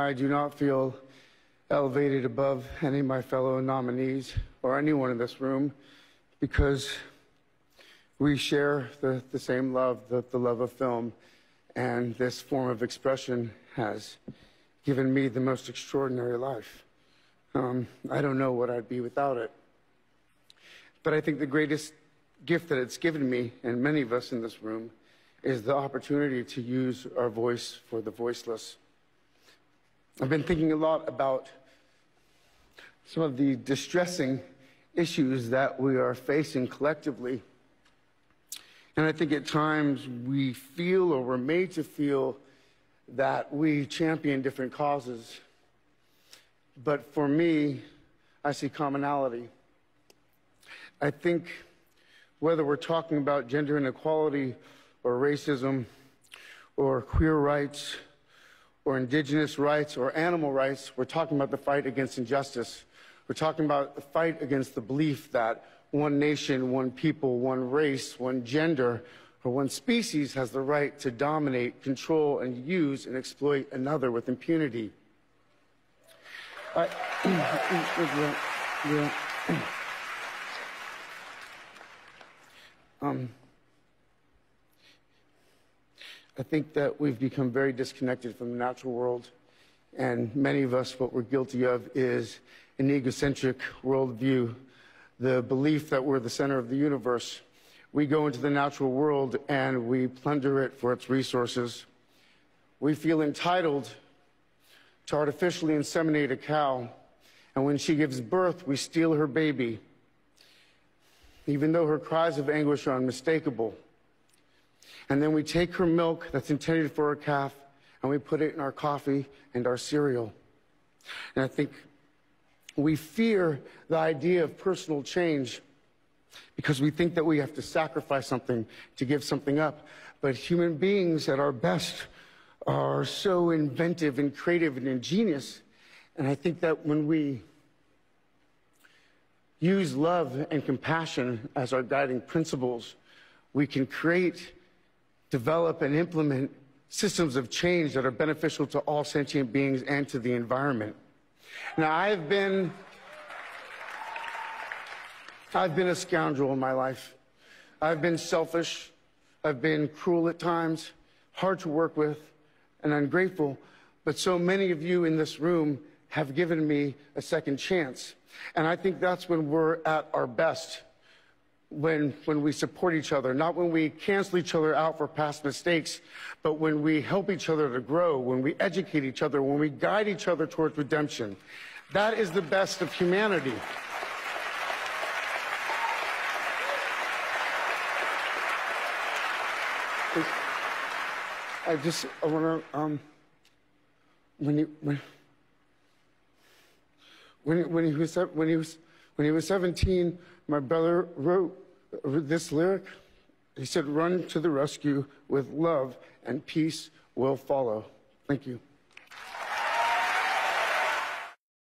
I do not feel elevated above any of my fellow nominees or anyone in this room because we share the same love, the love of film, and this form of expression has given me the most extraordinary life. I don't know what I'd be without it. But I think the greatest gift that it's given me, and many of us in this room, is the opportunity to use our voice for the voiceless. I've been thinking a lot about some of the distressing issues that we are facing collectively. And I think at times we feel, or we're made to feel, that we champion different causes. But for me, I see commonality. I think whether we're talking about gender inequality or racism or queer rights or indigenous rights or animal rights, we're talking about the fight against injustice. We're talking about the fight against the belief that one nation, one people, one race, one gender, or one species has the right to dominate, control, and use and exploit another with impunity. I think that we've become very disconnected from the natural world, and many of us, what we're guilty of is an egocentric worldview, the belief that we're the center of the universe. We go into the natural world and we plunder it for its resources. We feel entitled to artificially inseminate a cow, and when she gives birth, we steal her baby, even though her cries of anguish are unmistakable. And then we take her milk that's intended for a calf and we put it in our coffee and our cereal. And I think we fear the idea of personal change because we think that we have to sacrifice something to give something up. But human beings at our best are so inventive and creative and ingenious. And I think that when we use love and compassion as our guiding principles, we can create, develop, and implement systems of change that are beneficial to all sentient beings and to the environment. Now, I've been a scoundrel in my life. I've been selfish. I've been cruel at times, hard to work with, and ungrateful. But so many of you in this room have given me a second chance. And I think that's when we're at our best, when we support each other, not when we cancel each other out for past mistakes, but when we help each other to grow, when we educate each other, when we guide each other towards redemption. That is the best of humanity. I want to, when he was 17, my brother wrote this lyric. He said, "Run to the rescue with love and peace will follow." Thank you.